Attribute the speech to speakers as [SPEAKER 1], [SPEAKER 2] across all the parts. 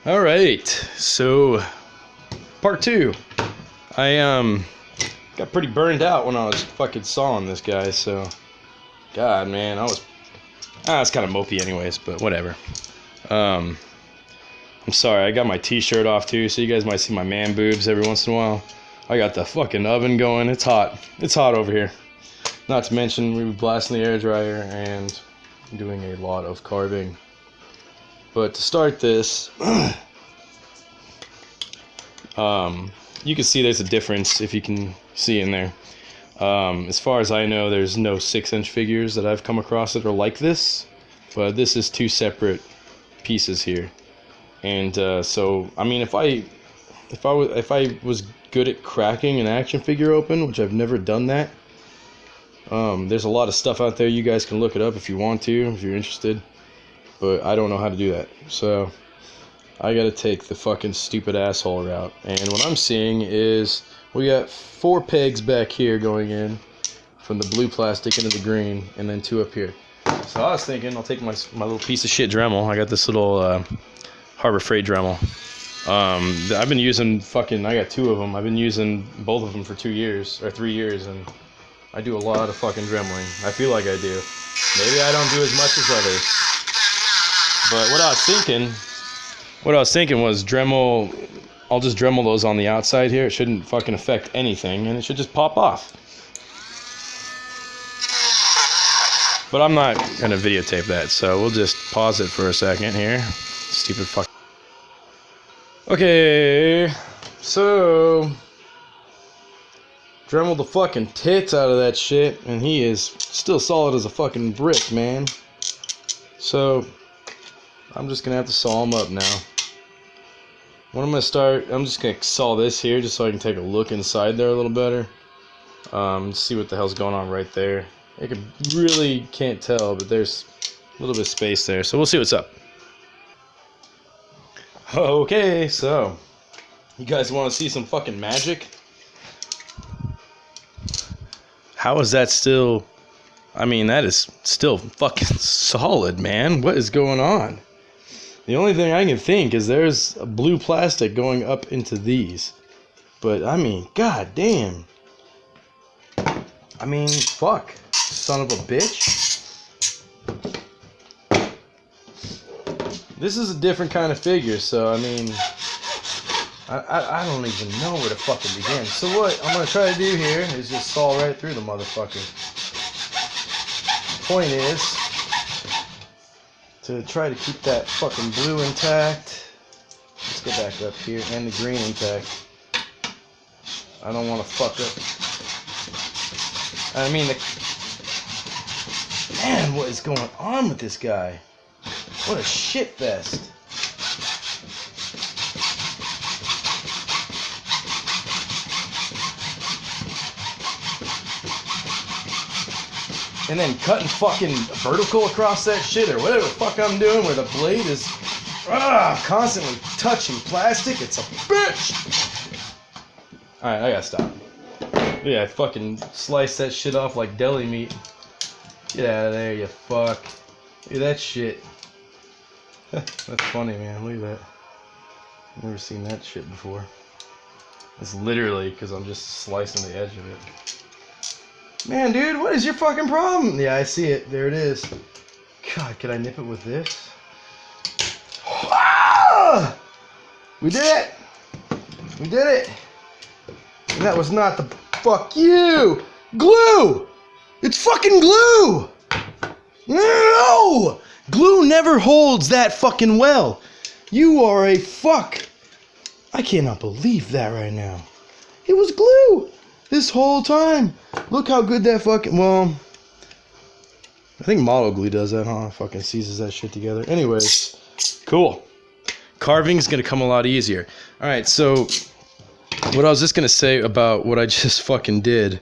[SPEAKER 1] All right, so part two. I got pretty burned out when I was fucking sawing this guy. So, God, man, it's kind of mopey anyways, but whatever. I'm sorry, I got my t-shirt off too, so you guys might see my man boobs every once in a while. I got the fucking oven going. It's hot. It's hot over here. Not to mention we were blasting the air dryer and doing a lot of carving. But to start this, you can see there's a difference if you can see in there. As far as I know, there's no 6-inch figures that I've come across that are like this, but this is two separate pieces here. And so, I mean, if I was good at cracking an action figure open, which I've never done that, there's a lot of stuff out there. You guys can look it up if you want to, if you're interested. But I don't know how to do that. So I gotta take the fucking stupid asshole route. And what I'm seeing is we got 4 pegs back here going in from the blue plastic into the green, and then 2 up here. So I was thinking I'll take my little piece of shit Dremel. I got this little Harbor Freight Dremel. I've been using I got 2 of them. I've been using both of them for 2 years or 3 years, and I do a lot of fucking dremeling. I feel like I do. Maybe I don't do as much as others. But what I was thinking was Dremel. I'll just Dremel those on the outside here. It shouldn't fucking affect anything, and it should just pop off. But I'm not gonna videotape that, so we'll just pause it for a second here. Stupid fuck. Okay, so Dremel the fucking tits out of that shit, and he is still solid as a fucking brick, man. So I'm just gonna have to saw him up now. What I'm gonna start, I'm just gonna saw this here just so I can take a look inside there a little better. See what the hell's going on right there. Really can't tell, but there's a little bit of space there, so we'll see what's up. Okay, so you guys want to see some fucking magic? How is that still? I mean, that is still fucking solid, man. What is going on? The only thing I can think is there's a blue plastic going up into these. But, I mean, god damn. I mean, fuck. Son of a bitch. This is a different kind of figure, so, I mean, I don't even know where to fucking begin. So what I'm going to try to do here is just saw right through the motherfucker. Point is to try to keep that fucking blue intact. Let's go back up here, and the green intact. I don't want to fuck up. I mean, man, what is going on with this guy? What a shit fest. And then cutting fucking vertical across that shit, or whatever the fuck I'm doing, where the blade is constantly touching plastic. It's a bitch. Alright, I gotta stop. Yeah, I fucking slice that shit off like deli meat. Get out of there, you fuck. Look at that shit. That's funny, man. Look at that. Never seen that shit before. It's literally because I'm just slicing the edge of it. Man, dude, what is your fucking problem? Yeah, I see it. There it is. God, could I nip it with this? Ah! We did it! We did it! And that was not the... Fuck you! Glue! It's fucking glue! No! Glue never holds that fucking well. You are a fuck. I cannot believe that right now. It was glue this whole time. Look how good that fucking... Well, I think model glue does that, huh? Fucking seizes that shit together. Anyways, cool. Carving's gonna come a lot easier. Alright, so what I was just gonna say about what I just fucking did.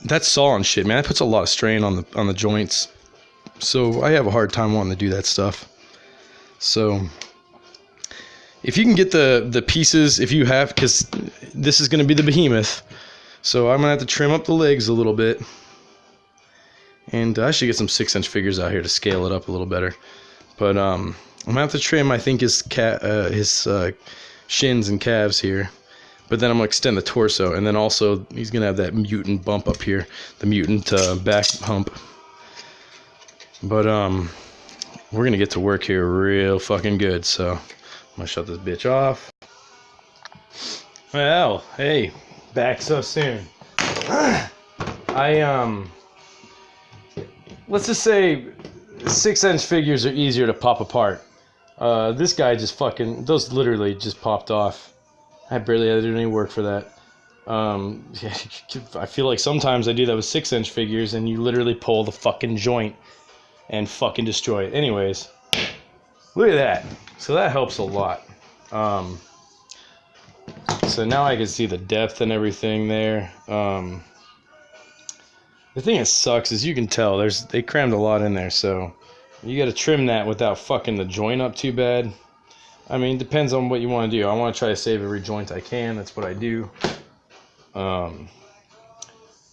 [SPEAKER 1] That sawing shit, man, that puts a lot of strain on the joints. So I have a hard time wanting to do that stuff. So if you can get the pieces, if you have, because this is going to be the behemoth, so I'm going to have to trim up the legs a little bit. And I should get some 6-inch figures out here to scale it up a little better. But I'm gonna have to trim, I think, his shins and calves here. But then I'm gonna extend the torso, and then also he's gonna have that mutant bump up here, the mutant back hump. But we're gonna get to work here real fucking good. So I'm gonna shut this bitch off. Well, hey, back so soon. Let's just say 6-inch figures are easier to pop apart. This guy just fucking, those literally just popped off. I barely had to do any work for that. I feel like sometimes I do that with 6-inch figures and you literally pull the fucking joint and fucking destroy it. Anyways, look at that. So that helps a lot. So now I can see the depth and everything there. The thing that sucks is you can tell they crammed a lot in there, so you got to trim that without fucking the joint up too bad. I mean, it depends on what you want to do. I want to try to save every joint I can. That's what I do.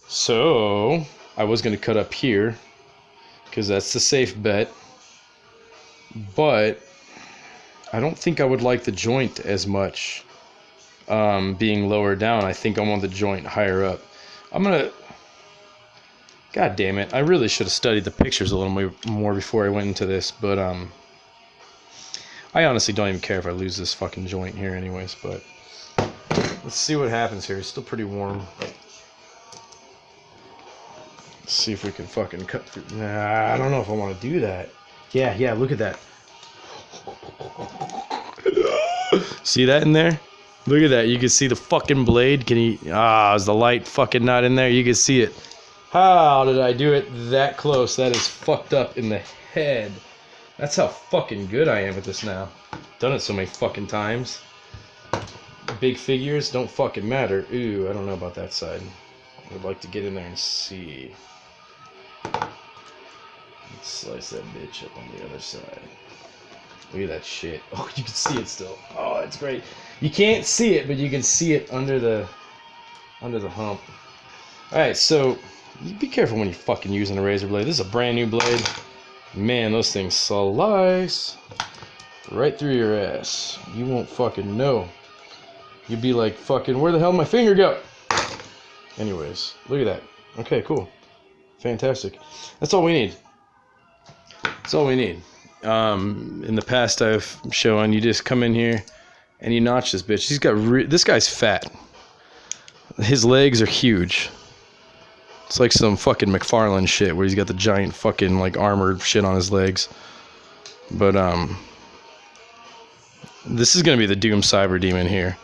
[SPEAKER 1] So I was going to cut up here because that's the safe bet. But I don't think I would like the joint as much being lower down. I think I want the joint higher up. I'm going to... God damn it. I really should have studied the pictures a little more before I went into this. But I honestly don't even care if I lose this fucking joint here anyways, but let's see what happens here. It's still pretty warm. Let's see if we can fucking cut through. Nah, I don't know if I want to do that. Yeah, look at that. See that in there? Look at that. You can see the fucking blade. Is the light fucking not in there? You can see it. How did I do it that close? That is fucked up in the head. That's how fucking good I am at this now. Done it so many fucking times. Big figures don't fucking matter. Ooh, I don't know about that side. I would like to get in there and see. Let's slice that bitch up on the other side. Look at that shit. Oh, you can see it still. Oh, it's great. You can't see it, but you can see it under the hump. Alright, so you be careful when you're fucking using a razor blade. This is a brand new blade. Man, those things slice right through your ass. You won't fucking know. You'd be like, fucking, where the hell did my finger go? Anyways, look at that. Okay, cool. Fantastic. That's all we need. That's all we need. In the past I've shown, you just come in here and you notch this bitch. This guy's fat. His legs are huge. It's like some fucking McFarlane shit where he's got the giant fucking like armored shit on his legs. But this is gonna be the Doom Cyber Demon here.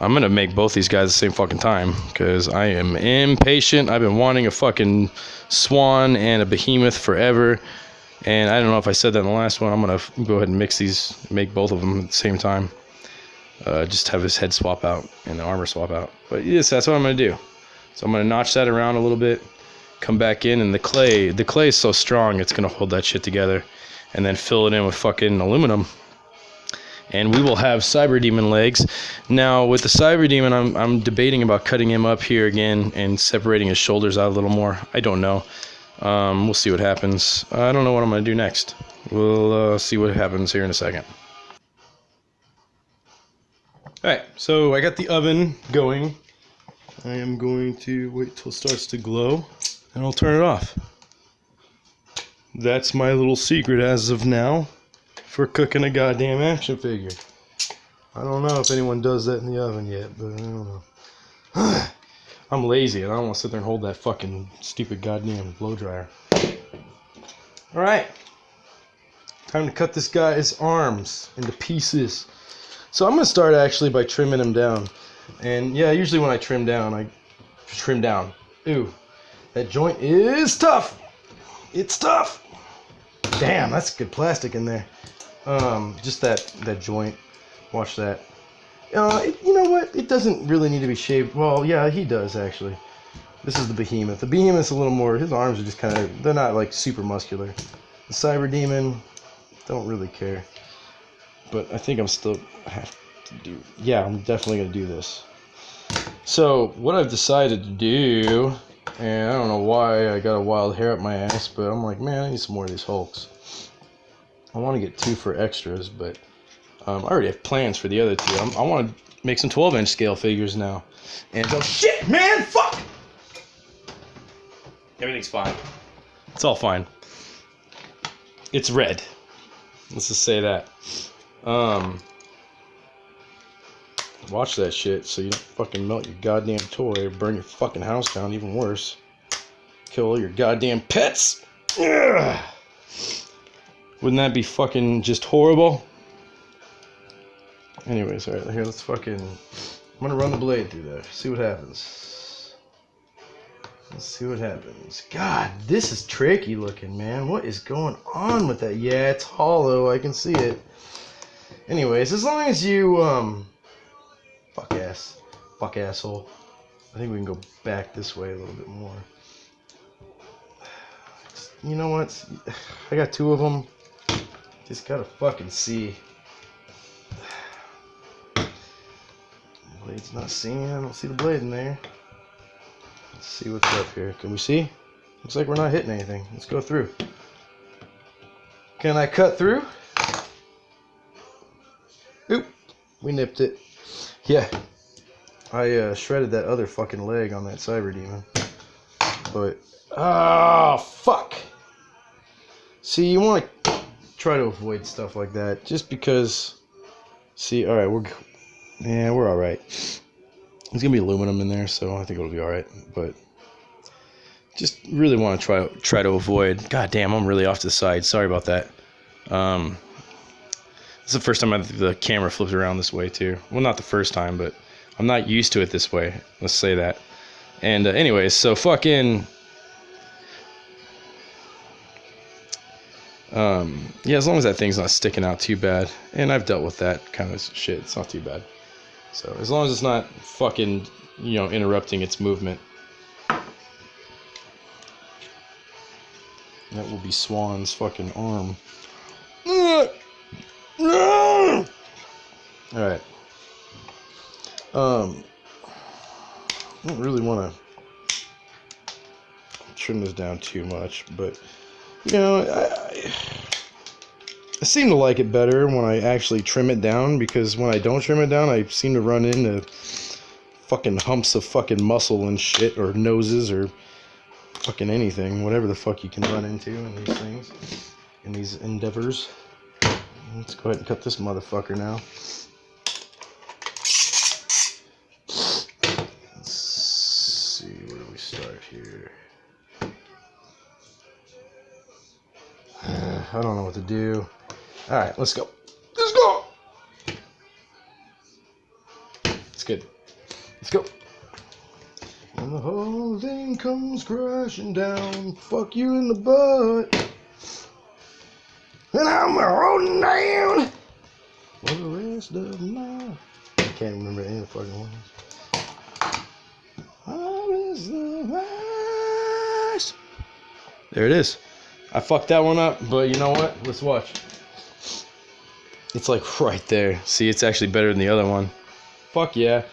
[SPEAKER 1] I'm gonna make both these guys at the same fucking time because I am impatient. I've been wanting a fucking Swan and a Behemoth forever, and I don't know if I said that in the last one. I'm gonna go ahead and mix these, make both of them at the same time. Just have his head swap out and the armor swap out. But yes, that's what I'm gonna do. So I'm going to notch that around a little bit, come back in, and the clay is so strong, it's going to hold that shit together, and then fill it in with fucking aluminum. And we will have Cyber Demon legs. Now, with the Cyber Demon, I'm debating about cutting him up here again and separating his shoulders out a little more. I don't know. We'll see what happens. I don't know what I'm going to do next. We'll see what happens here in a second. Alright, so I got the oven going. I am going to wait till it starts to glow, and I'll turn it off. That's my little secret as of now for cooking a goddamn action figure. I don't know if anyone does that in the oven yet, but I don't know. I'm lazy, and I don't want to sit there and hold that fucking stupid goddamn blow dryer. Alright. Time to cut this guy's arms into pieces. So I'm going to start actually by trimming him down. And yeah, usually when I trim down, I trim down. Ooh, that joint is tough. It's tough. Damn, that's good plastic in there. Just that joint. Watch that. You know what? It doesn't really need to be shaved. Well, yeah, he does actually. This is the Behemoth. The Behemoth's a little more. His arms are just kind of. They're not like super muscular. The Cyber Demon, don't really care. But I think I'm still have to do. Yeah, I'm definitely gonna do this. So what I've decided to do And I don't know why I got a wild hair up my ass, but I'm like, man, I need some more of these Hulks. I want to get 2 for extras, but I already have plans for the other 2. I want to make some 12-inch scale figures now. And oh shit, man, fuck! Everything's fine. It's all fine. It's red. Let's just say that. Watch that shit so you don't fucking melt your goddamn toy or burn your fucking house down, even worse. Kill all your goddamn pets. Ugh. Wouldn't that be fucking just horrible? Anyways, alright, here, let's fucking... I'm gonna run the blade through there, see what happens. Let's see what happens. God, this is tricky looking, man. What is going on with that? Yeah, it's hollow, I can see it. Anyways, as long as you, fuck asshole. I think we can go back this way a little bit more. You know what? I got 2 of them. Just gotta fucking see. Blade's not seeing. I don't see the blade in there. Let's see what's up here. Can we see? Looks like we're not hitting anything. Let's go through. Can I cut through? Oop. We nipped it. Yeah. I shredded that other fucking leg on that Cyber Demon. But, oh, fuck. See, you want to try to avoid stuff like that. Just because, see, alright, we're alright. There's going to be aluminum in there, so I think it'll be alright. But, just really want to try to avoid. God damn, I'm really off to the side. Sorry about that. This is the first time the camera flips around this way, too. Well, not the first time, but I'm not used to it this way. Let's say that. And anyways, so fucking... yeah, as long as that thing's not sticking out too bad. And I've dealt with that kind of shit. It's not too bad. So, as long as it's not fucking, you know, interrupting its movement. That will be Swan's fucking arm. Alright. I don't really want to trim this down too much, but you know, I seem to like it better when I actually trim it down, because when I don't trim it down, I seem to run into fucking humps of fucking muscle and shit, or noses, or fucking anything, whatever the fuck you can run into in these things, in these endeavors. Let's go ahead and cut this motherfucker now. Start here. I don't know what to do. Alright, let's go. Let's go! It's good. Let's go. When the whole thing comes crashing down, fuck you in the butt. And I'm rolling down for the rest of my... I can't remember any of the fucking ones. There it is. I fucked that one up, but you know what? Let's watch. It's like right there. See, it's actually better than the other one. Fuck yeah.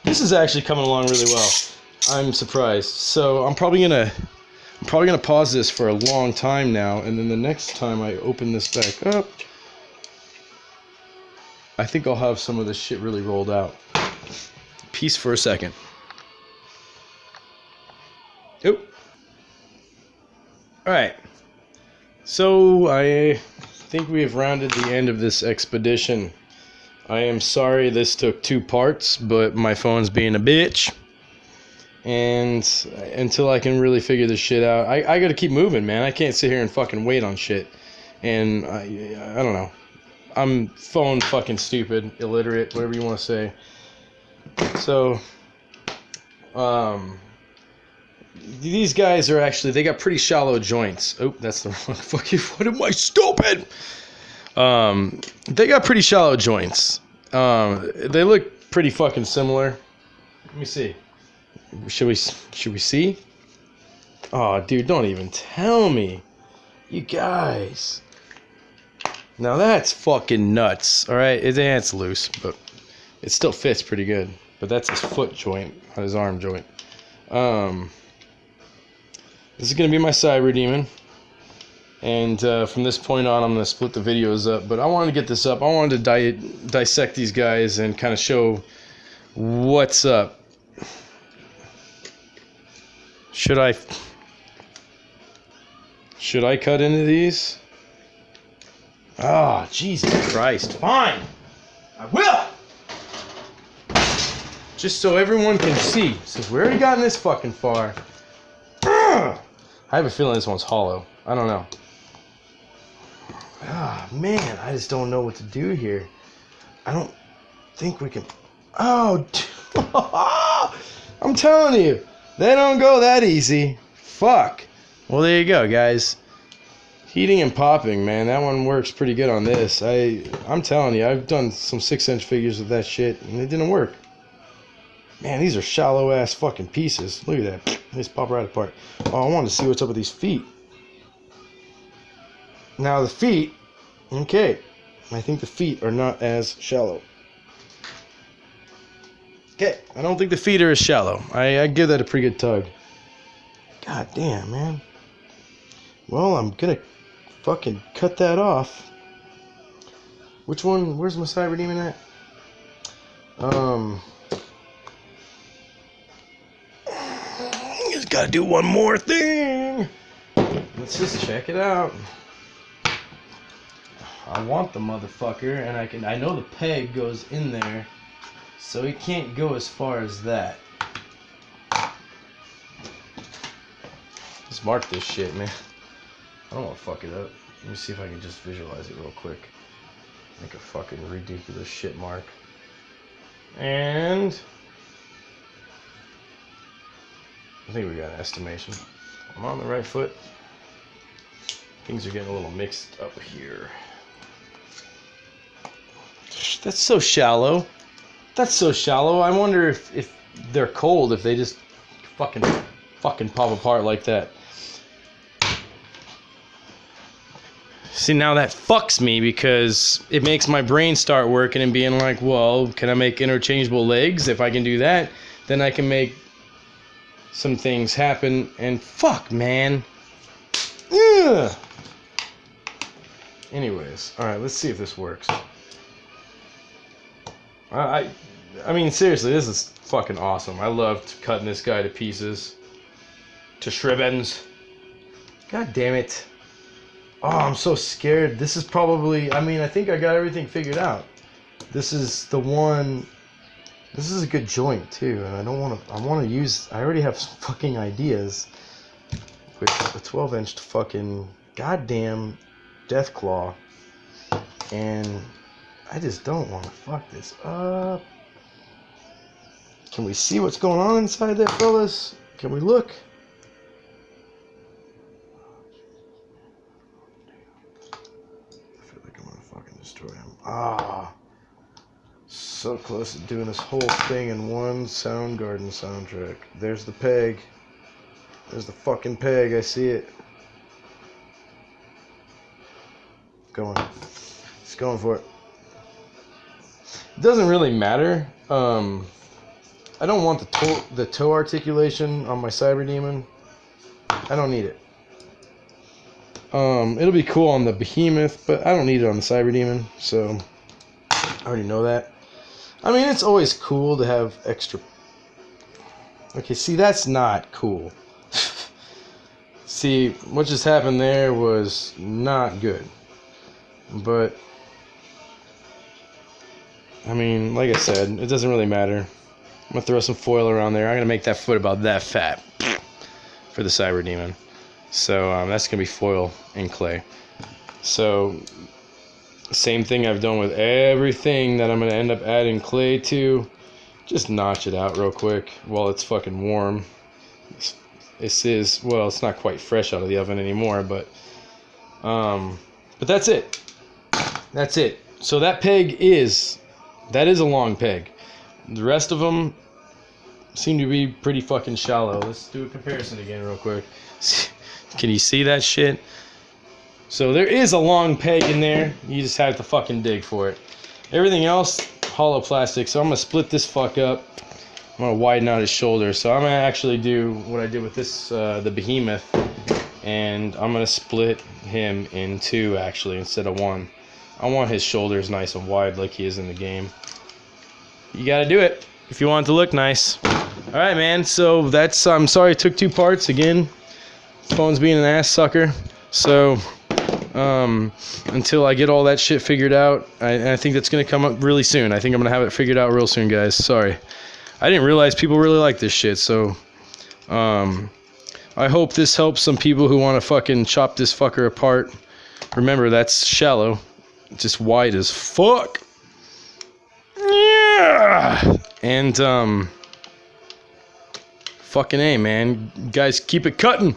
[SPEAKER 1] This is actually coming along really well. I'm surprised. So I'm probably gonna pause this for a long time now, and then the next time I open this back up, I think I'll have some of this shit really rolled out. Peace for a second. Oop. Alright. So, I think we have rounded the end of this expedition. I am sorry this took 2 parts, but my phone's being a bitch. And until I can really figure this shit out, I gotta keep moving, man. I can't sit here and fucking wait on shit. And I don't know. I'm phone fucking stupid, illiterate, whatever you want to say. So, these guys are actually, they got pretty shallow joints. Oh, that's the wrong fucking, what am I, stupid? They got pretty shallow joints. They look pretty fucking similar. Let me see. Should we see? Oh, dude, don't even tell me. You guys. Now that's fucking nuts. Alright, it's loose, but it still fits pretty good. But that's his foot joint, not his arm joint. This is going to be my Cyber Demon. And from this point on, I'm going to split the videos up. But I wanted to get this up. I wanted to dissect these guys and kind of show what's up. Should I cut into these? Oh, Jesus Christ. Fine. I will. Just so everyone can see. Since we already gotten this fucking far. I have a feeling this one's hollow. I don't know. Ah, man. I just don't know what to do here. I don't think we can... Oh, I'm telling you. They don't go that easy. Fuck. Well, there you go, guys. Heating and popping, man. That one works pretty good on this. I'm telling you, I've done some 6-inch figures with that shit, and it didn't work. Man, these are shallow-ass fucking pieces. Look at that. They just pop right apart. Oh, I wanted to see what's up with these feet. Now, the feet, okay. I think the feet are not as shallow. Okay, I don't think the feet are as shallow. I give that a pretty good tug. God damn, man. Well, I'm gonna fucking cut that off. Which one? Where's my Cyber Demon at? Just gotta do one more thing. Let's just check it out. I want the motherfucker, and I know the peg goes in there, so it can't go as far as that. Let's mark this shit, man. I don't want to fuck it up. Let me see if I can just visualize it real quick. Make a fucking ridiculous shit mark. And I think we got an estimation. I'm on the right foot. Things are getting a little mixed up here. That's so shallow. That's so shallow. I wonder if they're cold, if they just fucking pop apart like that. See, now that fucks me because it makes my brain start working and being like, well, can I make interchangeable legs? If I can do that, then I can make some things happen. And fuck, man. Ugh. Anyways, alright, let's see if this works. I mean, seriously, this is fucking awesome. I loved cutting this guy to pieces. To shribbens. God damn it. Oh, I'm so scared. This is probably... I mean, I think I got everything figured out. This is the one... This is a good joint, too. And I don't want to... I want to use... I already have some fucking ideas. With a 12-inch fucking... Goddamn Deathclaw. And... I just don't want to fuck this up. Can we see what's going on inside there, fellas? Can we look? I feel like I'm gonna fucking destroy him. Ah, so close to doing this whole thing in one Soundgarden soundtrack. There's the peg. There's the fucking peg. I see it. Going. It's going for it. It doesn't really matter. I don't want the toe articulation on my Cyber Demon. I don't need it. It'll be cool on the Behemoth, but I don't need it on the Cyber Demon, so I already know that. I mean, it's always cool to have extra... Okay, see, that's not cool. See, what just happened there was not good. But... I mean, like I said, it doesn't really matter. I'm going to throw some foil around there. I'm going to make that foot about that fat for the Cyber Demon. So that's going to be foil and clay. So, same thing I've done with everything that I'm going to end up adding clay to. Just notch it out real quick while it's fucking warm. This is, well, it's not quite fresh out of the oven anymore, but that's it. That's it. So that peg is... That is a long peg. The rest of them seem to be pretty fucking shallow. Let's do a comparison again real quick. Can you see that shit? So there is a long peg in there. You just have to fucking dig for it. Everything else, hollow plastic. So I'm going to split this fuck up. I'm going to widen out his shoulder. So I'm going to actually do what I did with this, the Behemoth. and I'm gonna split him in two actually instead of one. I want his shoulders nice and wide like he is in the game. You gotta do it if you want it to look nice. Alright, man, so that's, I'm sorry it took two parts again. Phone's being an ass sucker. So until I get all that shit figured out, I think that's gonna come up really soon. I think I'm gonna have it figured out real soon, guys. Sorry. I didn't realize people really like this shit, so I hope this helps some people who want to fucking chop this fucker apart. Remember, that's shallow. Just wide as fuck. Yeah! And fucking A, man. Guys, keep it cutting.